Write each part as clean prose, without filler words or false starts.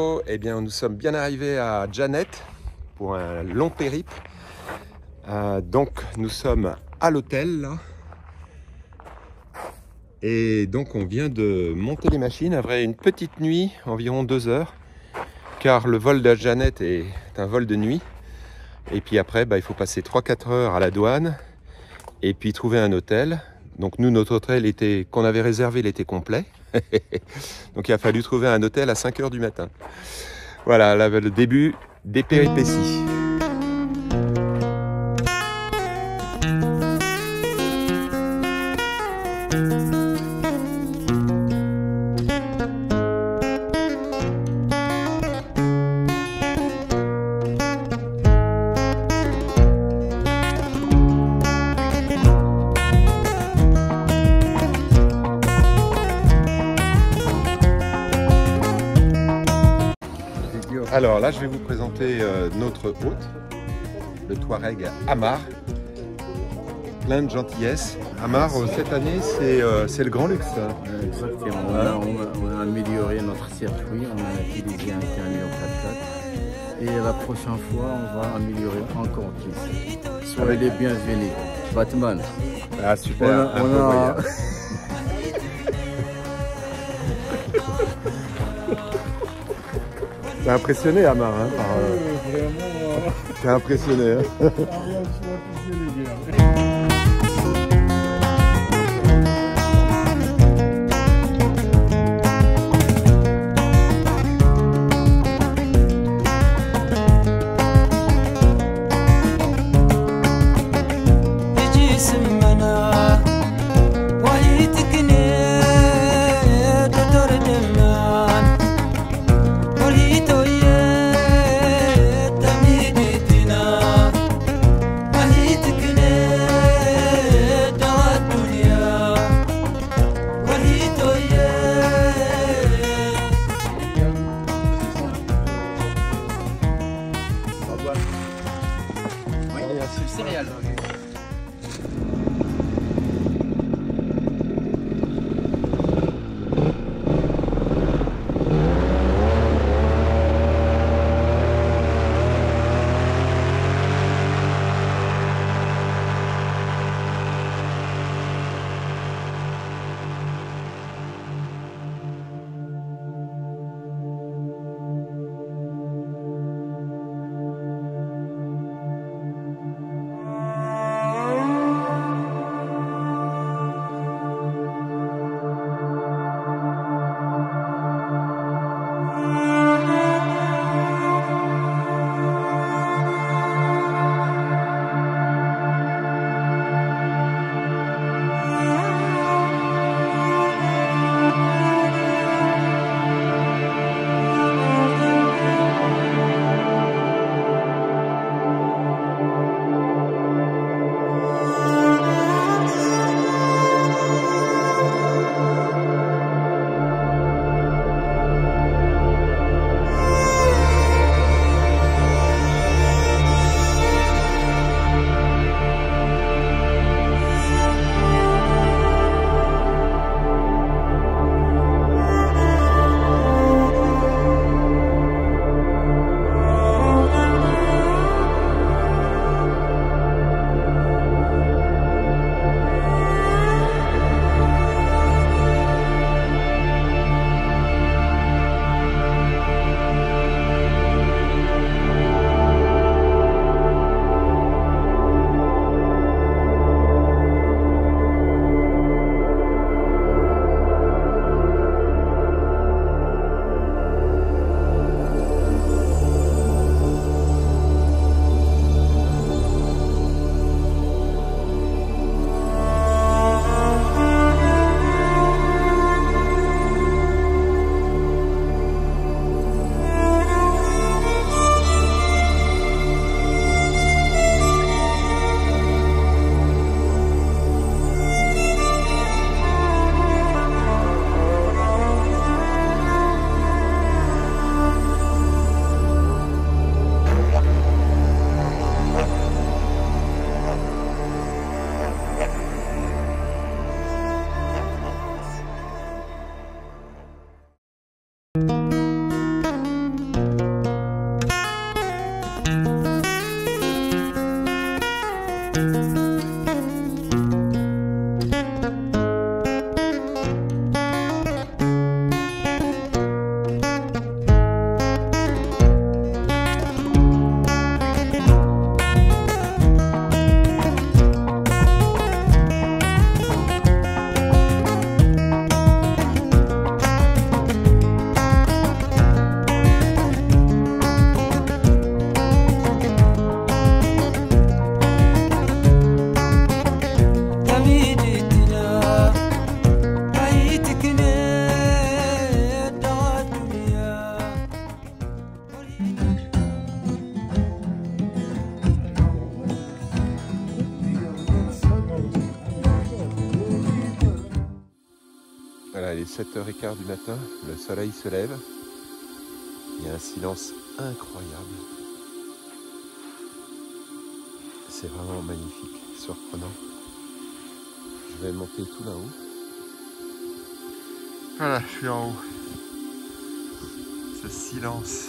Hello, eh bien nous sommes bien arrivés à Janet pour un long périple. Donc nous sommes à l'hôtel là. Et donc on vient de monter les machines après une petite nuit, environ 2 heures, car le vol de Janet est un vol de nuit. Et puis après il faut passer 3-4 heures à la douane et puis trouver un hôtel. Donc nous, notre hôtel qu'on avait réservé, il était complet. Donc il a fallu trouver un hôtel à 5 heures du matin. Voilà le début des péripéties. Alors là, je vais vous présenter notre hôte, le Touareg Amar. Plein de gentillesse. Amar, cette année, c'est le grand luxe. Exactement. On a amélioré notre circuit, on a utilisé un camion 4x4. Et la prochaine fois, on va améliorer encore plus. Soyez les bienvenus. Batman. Ah super, T'es impressionné, Amar, hein, Vraiment. T'es impressionné. Hein. Céréales. est 7h15 du matin, le soleil se lève. Il y a un silence incroyable. C'est vraiment magnifique, surprenant. Je vais monter tout là-haut. Voilà, je suis en haut. Ce silence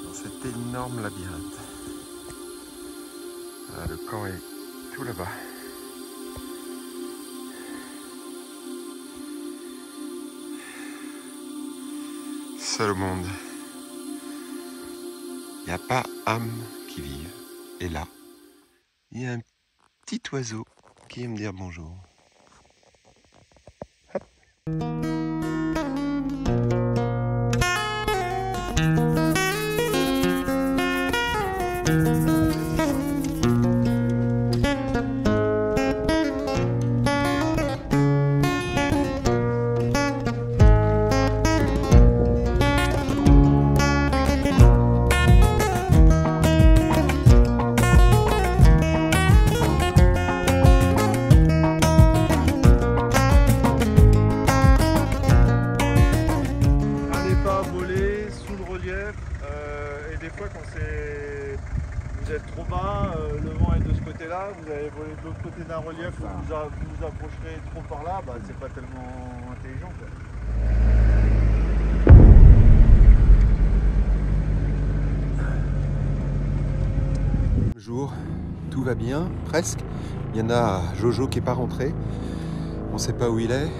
dans cet énorme labyrinthe. Voilà, le camp est tout là-bas. Seul au monde. Il n'y a pas âme qui vive. Et là, il y a un petit oiseau qui vient me dire bonjour. Hop. Des fois quand vous êtes trop bas, le vent est de ce côté là, vous allez voler de l'autre côté d'un relief, vous vous approcherez trop par là, bah, c'est pas tellement intelligent quoi. Jour, tout va bien, presque. Il y en a Jojo qui n'est pas rentré, on ne sait pas où il est.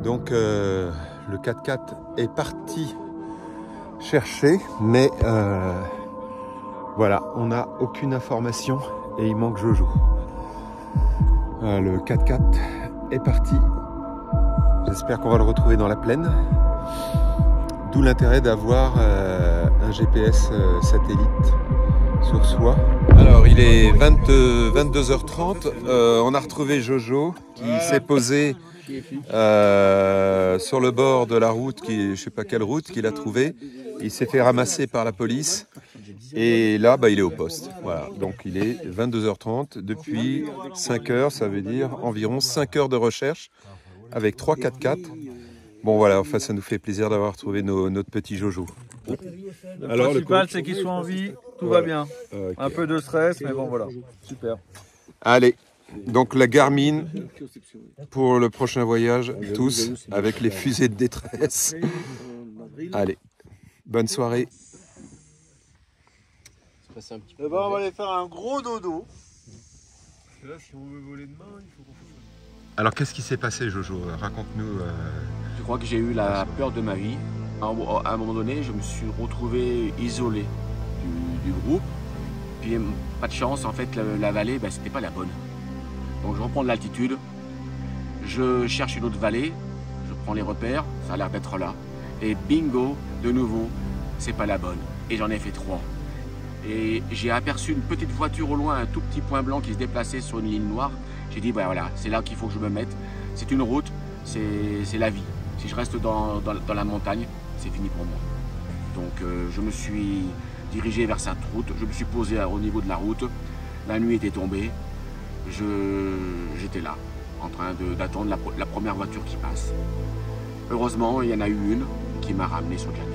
Donc le 4x4 est parti chercher, mais voilà, on n'a aucune information et il manque Jojo. Le 4x4 est parti. J'espère qu'on va le retrouver dans la plaine. D'où l'intérêt d'avoir un GPS satellite sur soi. Alors il est 22h30, on a retrouvé Jojo qui s'est posé sur le bord de la route, je ne sais pas quelle route qu'il a trouvé. Il s'est fait ramasser par la police et là bah, il est au poste. Voilà. Donc il est 22h30 depuis 5 heures, ça veut dire environ 5 heures de recherche avec 3 4x4. Bon voilà, enfin ça nous fait plaisir d'avoir trouvé notre petit Jojo. Le principal c'est qu'il soit en vie, tout va bien. Okay. Un peu de stress, mais bon voilà, super. Allez, donc la Garmin pour le prochain voyage, tous avec les fusées de détresse. Allez, bonne soirée. Et ben, on va aller faire un gros dodo. Parce que là, si on veut voler demain, il faut qu'on fasse. Alors qu'est-ce qui s'est passé Jojo? Raconte-nous. Je crois que j'ai eu la peur de ma vie. À un moment donné, je me suis retrouvé isolé du groupe. Puis pas de chance, en fait, la vallée, ben, c'était pas la bonne. Donc je reprends de l'altitude, je cherche une autre vallée, je prends les repères, ça a l'air d'être là. Et bingo, de nouveau, c'est pas la bonne. Et j'en ai fait 3. Et j'ai aperçu une petite voiture au loin, un tout petit point blanc qui se déplaçait sur une ligne noire. J'ai dit, ben voilà, c'est là qu'il faut que je me mette. C'est une route, c'est la vie. Si je reste dans la montagne, c'est fini pour moi. Donc je me suis dirigé vers cette route, je me suis posé au niveau de la route. La nuit était tombée, j'étais là, en train d'attendre la première voiture qui passe. Heureusement, il y en a eu une qui m'a ramené sur Janet.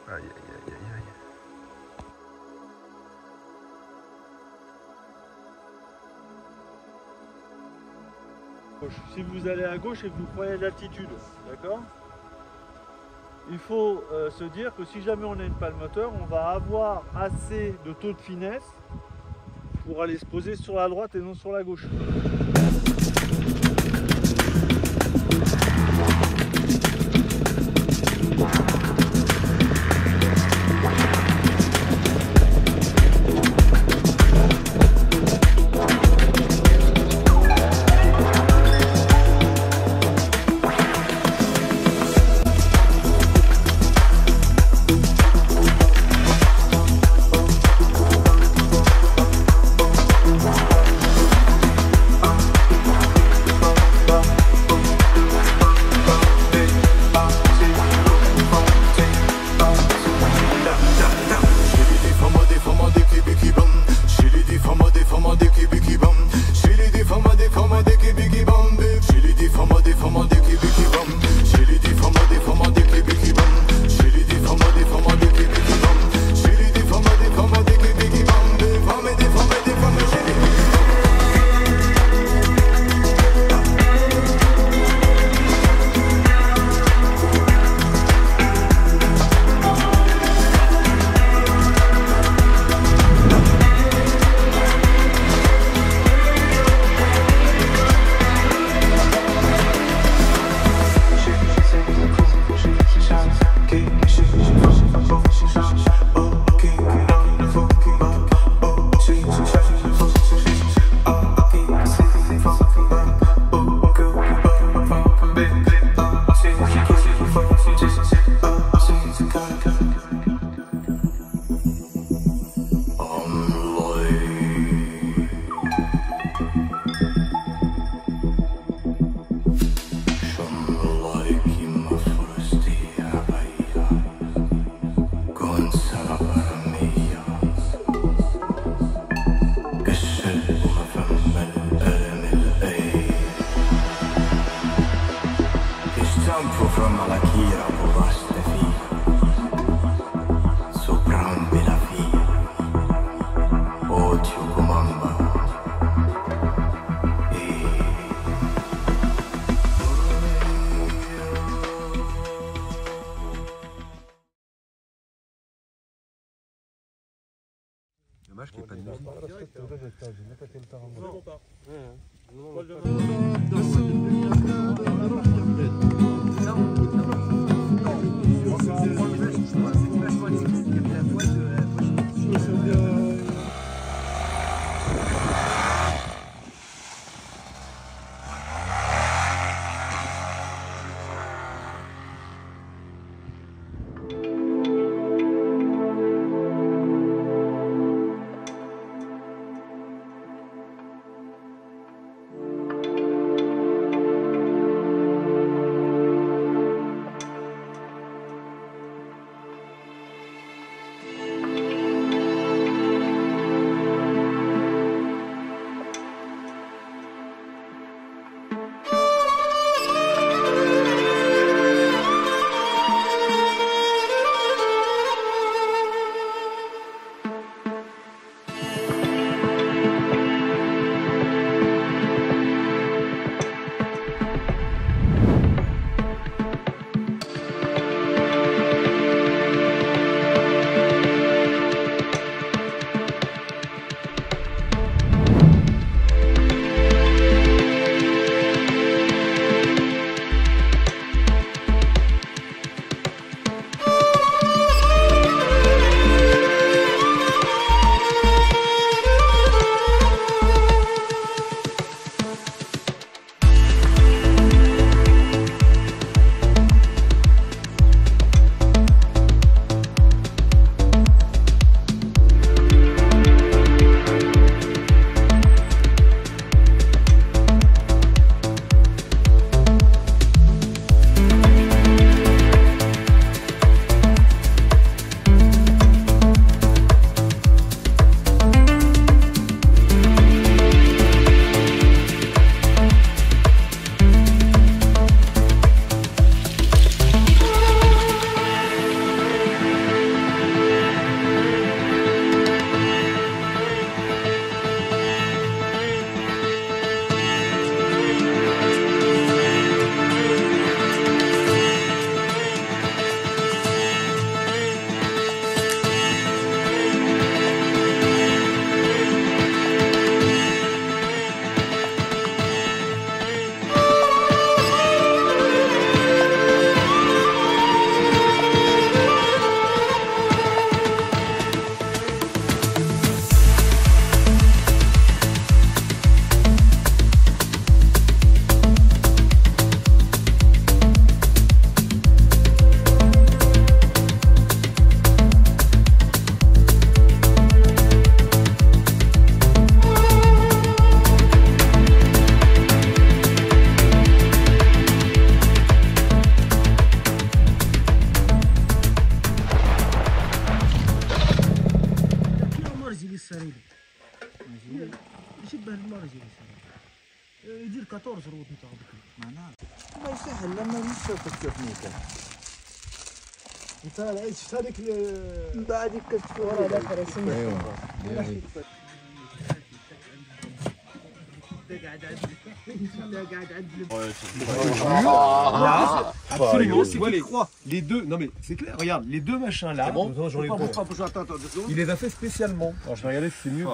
Aïe, aïe, aïe, aïe, aïe. Si vous allez à gauche et que vous prenez de l'altitude, d'accord? Il faut se dire que si jamais on a une panne moteur, on va avoir assez de taux de finesse pour aller se poser sur la droite et non sur la gauche. Dommage qu'il n'y ait pas de musique. يدير 14 روت نتاع معناها ما يسهل لما نشوف التكنيك انت عشت هذيك بعد يكتب ورا الاخر اسمه ايوه Absolument, c'est quoi les deux. Non mais c'est clair, regarde, les deux machins là, bon il les a fait spécialement. Alors je vais regarder si c'est mieux.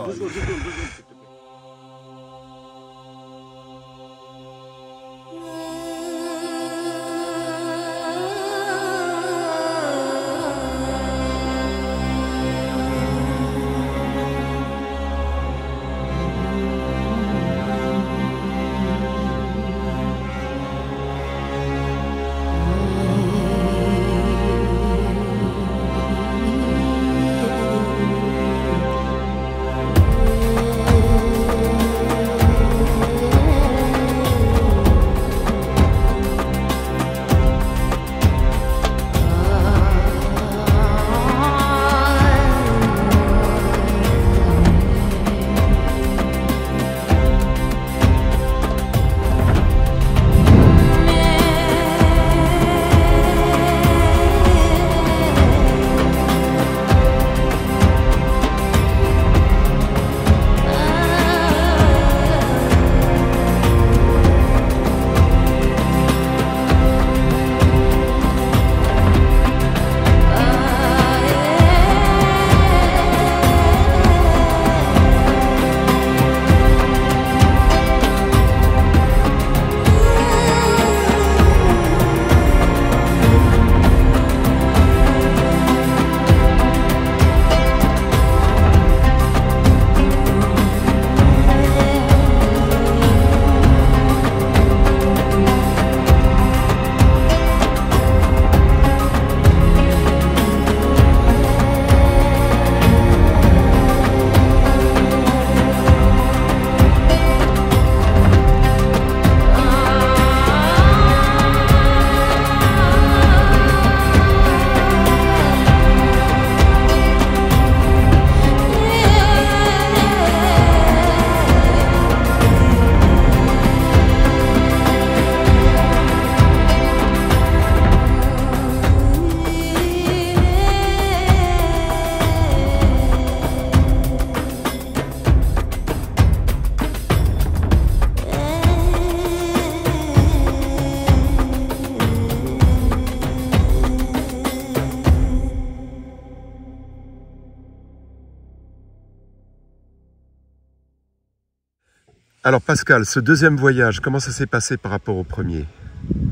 Alors Pascal, ce deuxième voyage, comment ça s'est passé par rapport au premier?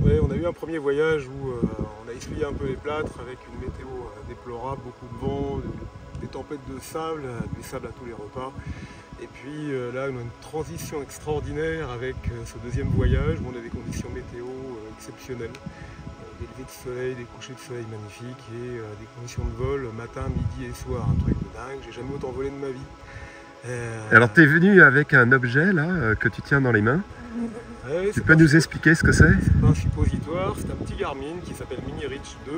Oui, on a eu un premier voyage où on a essuyé un peu les plâtres avec une météo déplorable, beaucoup de vent, des tempêtes de sable, du sable à tous les repas. Et puis là, on a une transition extraordinaire avec ce deuxième voyage où on a des conditions météo exceptionnelles. Des levées de soleil, des couchers de soleil magnifiques et des conditions de vol matin, midi et soir. Un truc de dingue, j'ai jamais autant volé de ma vie. Alors tu es venu avec un objet là que tu tiens dans les mains. Ouais, tu peux nous expliquer ce que c'est? C'est pas un suppositoire, c'est un petit Garmin qui s'appelle Mini Reach 2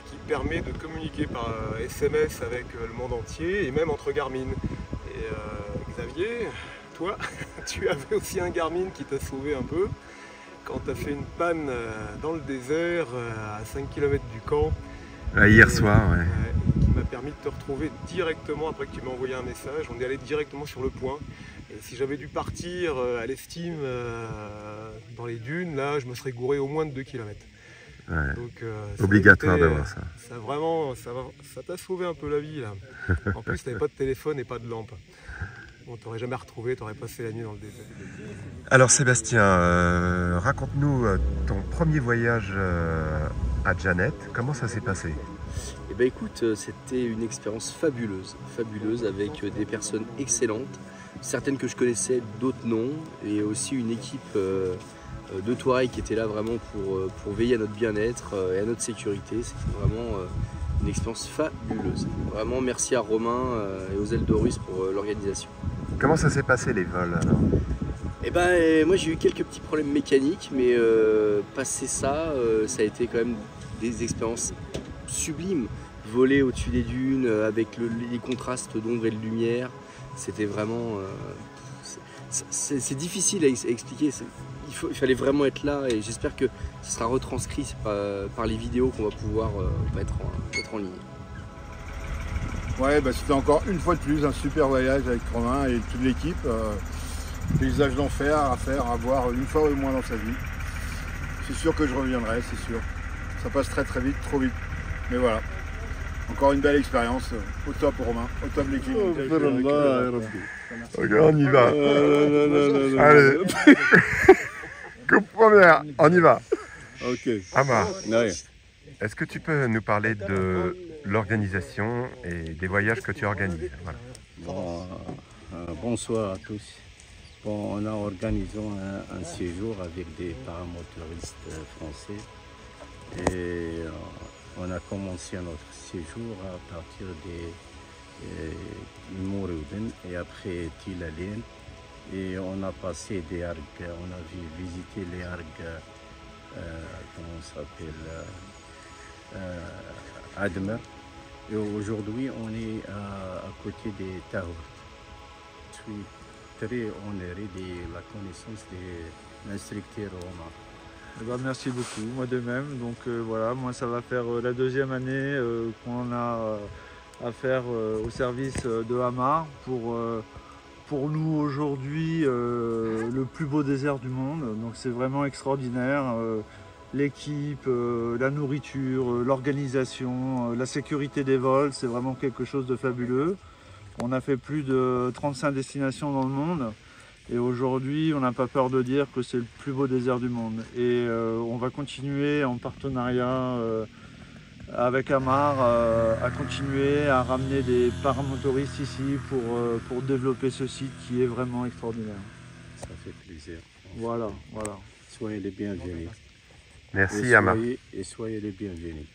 qui permet de communiquer par SMS avec le monde entier et même entre Garmin. Et Xavier, toi, tu avais aussi un Garmin qui t'a sauvé un peu quand tu as fait une panne dans le désert à 5 km du camp. Hier soir, ouais. Qui m'a permis de te retrouver directement après que tu m'as envoyé un message. On est allé directement sur le point. Et si j'avais dû partir à l'estime dans les dunes, là, je me serais gouré au moins de 2 km. Ouais. Donc, obligatoire d'avoir ça. Ça vraiment, ça t'a sauvé un peu la vie là. En plus, tu n'avais pas de téléphone et pas de lampe. On t'aurait jamais retrouvé, tu aurais passé la nuit dans le désert. Alors Sébastien, raconte-nous ton premier voyage à Janet. Comment ça s'est passé? Eh ben écoute, c'était une expérience fabuleuse avec des personnes excellentes, certaines que je connaissais, d'autres non, et aussi une équipe de Touareg qui était là vraiment pour veiller à notre bien-être et à notre sécurité. C'était vraiment une expérience fabuleuse. Vraiment merci à Romain et aux Eldorus pour l'organisation. Comment ça s'est passé les vols alors? Eh ben moi j'ai eu quelques petits problèmes mécaniques, mais passé ça, ça a été quand même des expériences sublimes. Voler au-dessus des dunes avec les contrastes d'ombre et de lumière, c'était vraiment c'est difficile à expliquer. Il fallait vraiment être là et j'espère que ce sera retranscrit par les vidéos qu'on va pouvoir mettre en ligne. Ouais, bah, c'était encore une fois de plus un super voyage avec Romain et toute l'équipe. Paysage d'enfer à faire, à voir une fois au moins dans sa vie. C'est sûr que je reviendrai, c'est sûr. Ça passe très très vite, trop vite. Mais voilà, encore une belle expérience. Au top Romain, au top l'équipe. Ok, on y va. Allez. Coupe première, on y va. Ok. Amar, Ouais. est-ce que tu peux nous parler de l'organisation et des voyages que tu organises? Voilà. Bon, bonsoir à tous. Bon, on a organisé un séjour avec des paramotoristes français et on a commencé notre séjour à partir de Mourouden et après Tilalien. Et on a passé des argues, on a visité les argues, comment ça s'appelle, Admer. Et aujourd'hui, on est à côté des Tahourt. Je suis très honoré de la connaissance de l'instructeur Romain. Eh ben, merci beaucoup, moi de même. Donc voilà, moi ça va faire la deuxième année qu'on a à faire au service de Amar pour nous aujourd'hui le plus beau désert du monde. Donc c'est vraiment extraordinaire. L'équipe, la nourriture, l'organisation, la sécurité des vols, c'est vraiment quelque chose de fabuleux. On a fait plus de 35 destinations dans le monde et aujourd'hui on n'a pas peur de dire que c'est le plus beau désert du monde. Et on va continuer en partenariat avec Amar à continuer à ramener des paramotoristes ici pour développer ce site qui est vraiment extraordinaire. Ça fait plaisir. Voilà, voilà. Soyez les bienvenus. Merci Amar. Soyez les bienvenus.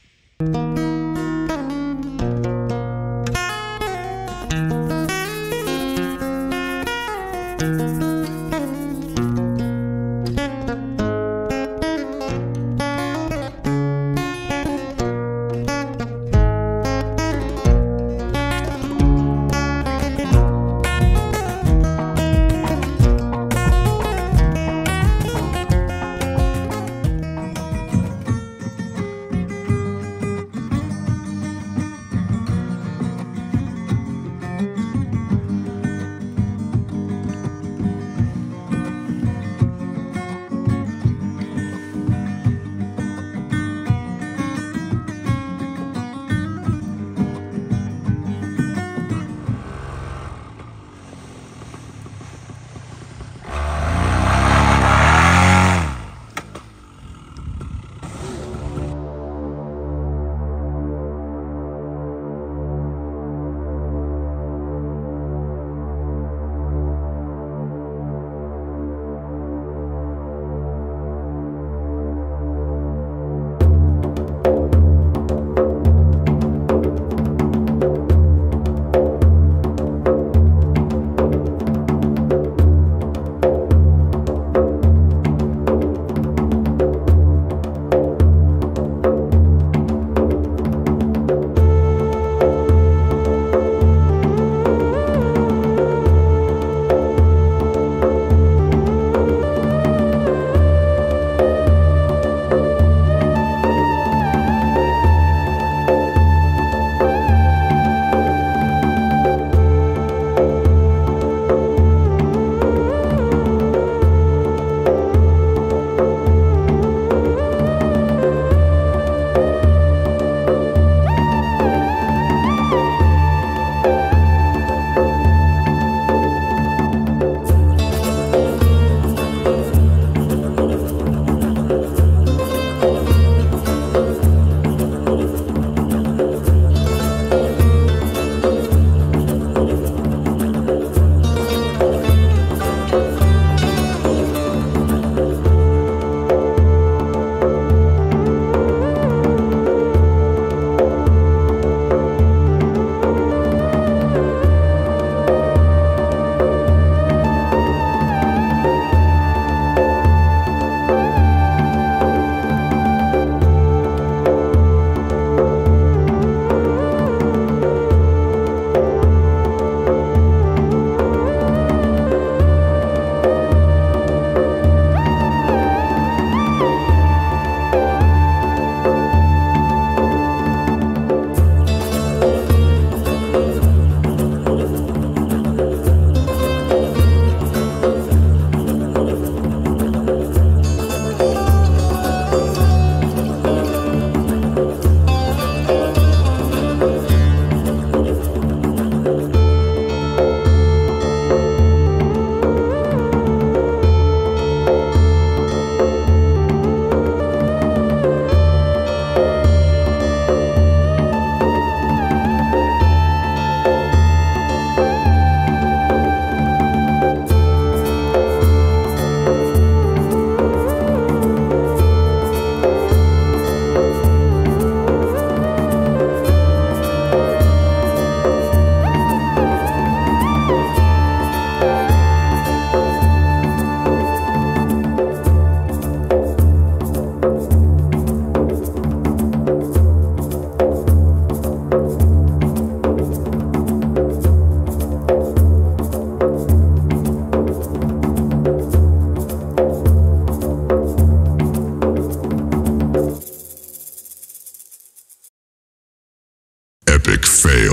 fail.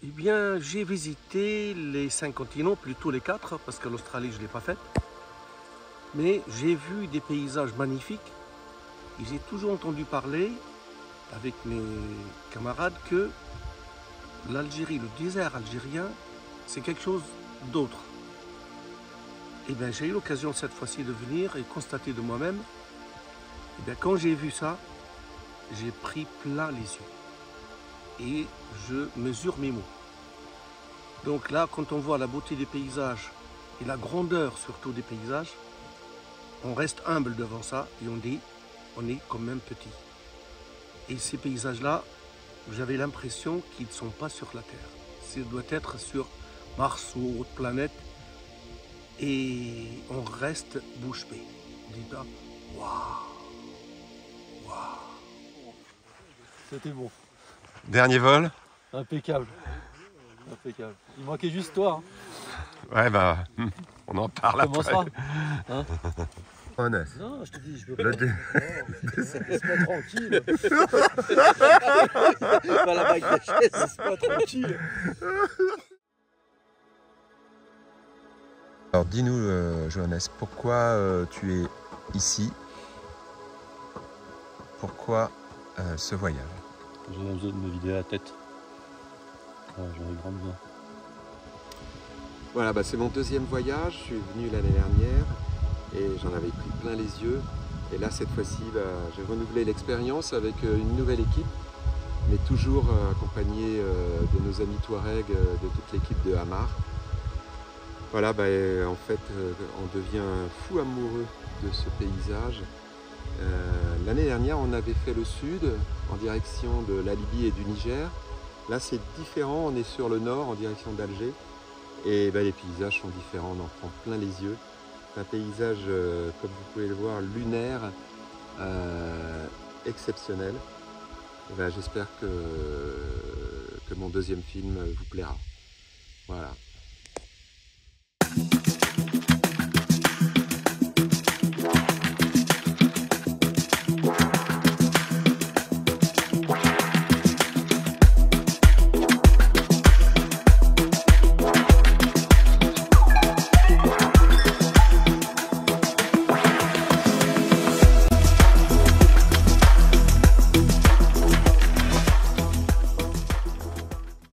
Eh bien, j'ai visité les 5 continents, plutôt les 4, parce que l'Australie, je ne l'ai pas faite. Mais j'ai vu des paysages magnifiques. Et j'ai toujours entendu parler, avec mes camarades, que l'Algérie, le désert algérien, c'est quelque chose d'autre. Eh bien, j'ai eu l'occasion cette fois-ci de venir et constater de moi-même. Eh bien, quand j'ai vu ça, j'ai pris plein les yeux. Et je mesure mes mots. Donc là, quand on voit la beauté des paysages et la grandeur surtout des paysages, on reste humble devant ça et on dit, on est quand même petit. Et ces paysages-là, j'avais l'impression qu'ils ne sont pas sur la Terre. Ça doit être sur Mars ou autre planète. Et on reste bouche bée. On dit là, waouh, waouh. C'était bon. Dernier vol? Impeccable. Impeccable. Il manquait juste toi. Hein. Ouais, bah, on en parle après. Commencera. Hein? Honnête. Non, je te dis, je veux pas. Laisse-moi tranquille. Pas la bague de chaise, laisse-moi tranquille. Alors dis-nous, Johannes, pourquoi tu es ici? Pourquoi ce voyage? J'avais besoin de me vider la tête. Ouais, j'en ai grand besoin. Voilà, bah, c'est mon deuxième voyage. Je suis venu l'année dernière et j'en avais pris plein les yeux. Et là, cette fois-ci, bah, j'ai renouvelé l'expérience avec une nouvelle équipe, mais toujours accompagné de nos amis Touareg, de toute l'équipe de Hamar. Voilà, bah, en fait, on devient fou amoureux de ce paysage. L'année dernière, on avait fait le sud en direction de la Libye et du Niger. Là, c'est différent, on est sur le nord en direction d'Alger. Et ben, les paysages sont différents, on en prend plein les yeux. C'est un paysage, comme vous pouvez le voir, lunaire, exceptionnel. Ben, j'espère que mon deuxième film vous plaira. Voilà.